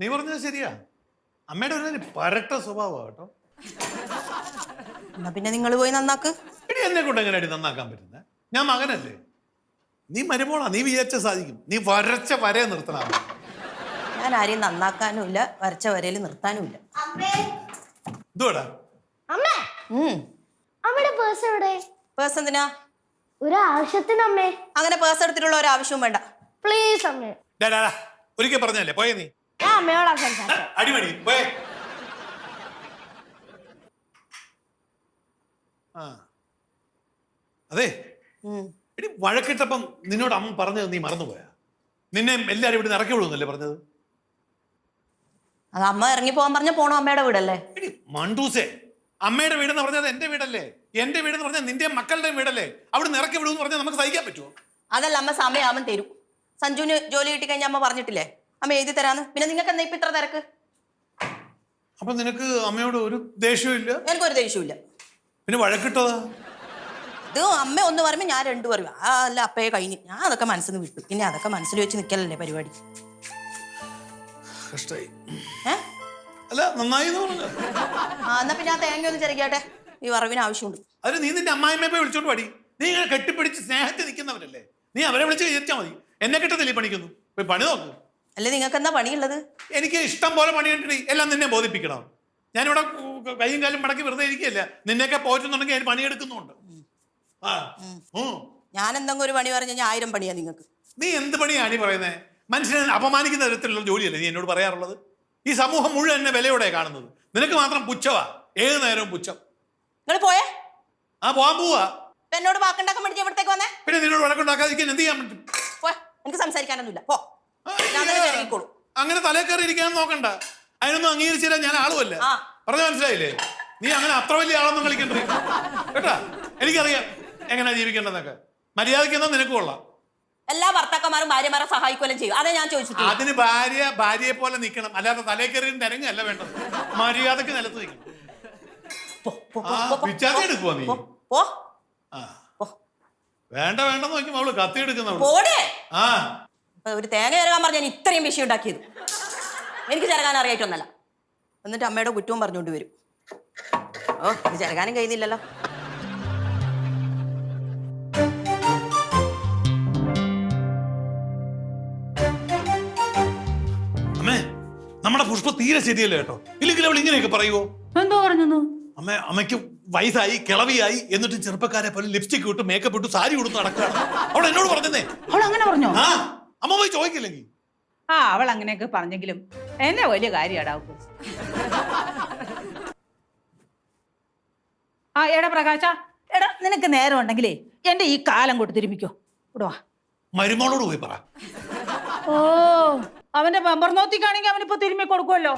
നീ പറഞ്ഞത് ശരിയാ. അമ്മയുടെ ഒരു പരട്ട സ്വഭാവമാണ് കേട്ടോ. എന്നാ പിന്നെ നിങ്ങൾ പോയി നന്നാക്ക്. എടി എന്നെ കൊണ്ട് എങ്ങനെയാടി നന്നാക്കാൻ പറ്റുന്നത്? ഞാൻ മകനല്ലേ. നീ മരുമോളാ, നീ വിചാരിച്ച സാധിക്കും. നീ വരച്ച വരെ നിർത്തണം. ഞാൻ ആരെയും നന്നാക്കാനും ഇല്ല, വരച്ച വരയിൽ നിർത്താനും ഇല്ല. എന്തുവാടാ? പേഴ്സ് എന്തിനാ? ഒരു ആവശ്യത്തിന് അമ്മേ. അങ്ങനെ പേഴ്സ് എടുത്തിട്ടുള്ള ഒരു ആവശ്യവും വേണ്ട. പ്ലീസ് അമ്മേ. ഒരിക്കൽ പറഞ്ഞല്ലേ, പോയേ നീ. ഞാൻ അമ്മയോടാ സംസാരിച്ചത്. അടിമണി പോയേ. അതെ എടി, വഴക്കിട്ടപ്പം നിന്നോട് അമ്മ പറഞ്ഞത് നീ മറന്നുപോയാ? നിന്നെ എല്ലാരും ഇവിടെ ഇറക്കി വിടുന്നല്ലേ പറഞ്ഞത്? അത് അമ്മ ഇറങ്ങി പോകാൻ പറഞ്ഞ പോണോ അമ്മയുടെ വീടല്ലേ? എടി മണ്ടൂസേ, അമ്മയുടെ വീടെന്ന് പറഞ്ഞത് എന്റെ വീടല്ലേ? എന്റെ വീടെന്ന് പറഞ്ഞാൽ നിന്റെ മക്കളുടെ വീടല്ലേ? അവിടെ നിന്ന് ഇറക്കി വിടുമെന്ന് പറഞ്ഞാൽ നമുക്ക് സഹിക്കാൻ പറ്റുമോ? അതല്ല അമ്മ സമയമാവൻ തരും. സഞ്ജുവിന് ജോലി കിട്ടി കഴിഞ്ഞാൽ അമ്മ പറഞ്ഞിട്ടില്ലേ അമ്മ എഴുതി തരാന്ന്? പിന്നെ നിങ്ങൾക്ക് എന്താ ഇപ്പൊ ഇത്ര തിരക്ക്? അപ്പൊ നിനക്ക് അമ്മയോട് ഒരു ദേഷ്യവും ഇല്ല? എനിക്കൊരു ദേഷ്യവും ഇല്ല. പിന്നെ വഴക്കിട്ടതാ? ഇത് അമ്മ ഒന്ന് പറയുമ്പോ ഞാൻ രണ്ടു പറയും. ആ അല്ല അപ്പയെ കഴിഞ്ഞ് ഞാൻ അതൊക്കെ മനസ്സിൽ നിന്ന് വിട്ടു. പിന്നെ അതൊക്കെ മനസ്സിൽ വെച്ച് നിൽക്കലല്ലേ പരിപാടി. കഷ്ടായി. അല്ല നന്നായി എന്നാ പിന്നെ ആ തേങ്ങ ഒന്ന് ചെറിയാട്ടെ, ഈ വറവിന് ആവശ്യമുണ്ട്. അതിന് നീ നിന്റെ അമ്മായിമ്മയെ വിളിച്ചോണ്ട് പാടി. നീ ഇങ്ങനെ കെട്ടിപ്പിടിച്ച് സ്നേഹത്തിൽ നിൽക്കുന്നവരല്ലേ? നീ അവരെ വിളിച്ച് വിചാരിച്ചാൽ മതി. എന്നെ കിട്ടത്തില്ലേ പണിക്കുന്നു? പോയി പണി നോക്ക്. അല്ലെ നിങ്ങൾക്ക് എന്താ പണിയുള്ളത്? എനിക്ക് ഇഷ്ടം പോലെ പണിയുണ്ട്. എല്ലാം നിന്നെ ബോധിപ്പിക്കണം. ഞാനിവിടെ കൈയും കാലും മടക്കി വെറുതെ ഇരിക്കുകയല്ല. നിന്നെയൊക്കെ പോറ്റുന്നുണ്ടെങ്കിൽ അതിന് പണിയെടുക്കുന്നുണ്ട്. ഞാൻ എന്തെങ്കിലും ഒരു പണി പറഞ്ഞു കഴിഞ്ഞാൽ 1000 പണിയാ നിങ്ങൾക്ക്. നീ എന്ത് പണിയാണ് പറയുന്നേ? മനുഷ്യനെ അപമാനിക്കുന്ന തരത്തിലുള്ള ജോലിയല്ലേ നീ എന്നോട് പറയാറുള്ളത്? ഈ സമൂഹം മുഴുവൻ എന്നെ വിലയോടെ കാണുന്നത്. നിനക്ക് മാത്രം പുച്ഛവാ, ഏത് നേരവും പുച്ഛം. നിങ്ങൾ പോയേ? പോവാൻ പോവാ. എന്നോട് വാക്കുണ്ടാക്കാൻ വേണ്ടി എവിടത്തേക്ക് വന്നേ? പിന്നെ നിന്നോട് വഴക്കുണ്ടാക്കാതിരിക്കാൻ എന്ത് ചെയ്യാൻ പറ്റും? എനിക്ക് സംസാരിക്കാനൊന്നുമില്ല. പോ. അങ്ങനെ തലേ കയറി ഇരിക്കാൻ നോക്കണ്ട. അതിനൊന്നും അംഗീകരിച്ചില്ല. ഞാൻ ആളുമല്ല. പറഞ്ഞ മനസ്സിലായില്ലേ? നീ അങ്ങനെ അത്ര വലിയ ആളൊന്നും കളിക്കണ്ടേ കേട്ടാ. എനിക്കറിയാം എങ്ങനെയാ ജീവിക്കേണ്ടതെന്നൊക്കെ. മര്യാദയ്ക്ക് എന്നാ നിനക്ക് കൊള്ളാം. എല്ലാ ഭർത്താക്കന്മാരും ഭാര്യമാരെ സഹായിക്കുകയും ചെയ്യും. അതെ ഞാൻ ചോദിച്ചിട്ട്. അതിന് ഭാര്യയെ പോലെ നിൽക്കണം, അല്ലാതെ തലേ കയറി നിരങ്ങല്ല വേണ്ടത്. മര്യാദക്ക് നിലത്ത് നിൽക്കണം. എടുക്കുവാ നീ? വേണ്ട വേണ്ടെന്ന് നോക്കുമ്പോ അവള് കത്തി എടുക്കുന്ന ഒരു തേങ്ങ ചിരകാൻ പറഞ്ഞ ഞാൻ ഇത്രയും വിഷയം ഉണ്ടാക്കിയത്. എനിക്ക് ചിരകാൻ അറിയായിട്ടൊന്നല്ല. എന്നിട്ട് അമ്മയുടെ കുറ്റവും പറഞ്ഞുകൊണ്ട് വരും. ഇത് ചിരകാനും കഴിയുന്നില്ലല്ലോ. അമ്മേ, നമ്മുടെ പുഷ്പ തീരെ ശരിയല്ല കേട്ടോ. ഇല്ലെങ്കിൽ അവൾ ഇങ്ങനെയൊക്കെ പറയുവോ? എന്തോ പറഞ്ഞു? അമ്മയ്ക്ക് വയസ്സായി, കിളവിയായി, എന്നിട്ട് ചെറുപ്പക്കാരെ പോലെ ലിപ്സ്റ്റിക് ഇട്ട് മേക്കപ്പ് ഇട്ട് സാരി കൊടുത്ത് നടക്കുകയാണ്. അവൾ എന്നോട് പറഞ്ഞേ. അവൾ അങ്ങനെ പറഞ്ഞോ? അമ്മ പോയി ചോദിക്കില്ലെങ്കിൽ. അവൾ അങ്ങനെയൊക്കെ പറഞ്ഞെങ്കിലും എന്നെ വലിയ കാര്യമാടാവും. എടാ പ്രകാശ, എടാ നിനക്ക് നേരം ഉണ്ടെങ്കിലേ എന്റെ ഈ കാലം കൊണ്ട് തിരുമിക്കോ. ഇടുവാ മരുമോളോട് പോയി പറ. അവന്റെ ബമ്പർ നോത്തിക്കാണെങ്കിൽ അവനിപ്പോ തിരുമ്മി കൊടുക്കുമല്ലോ.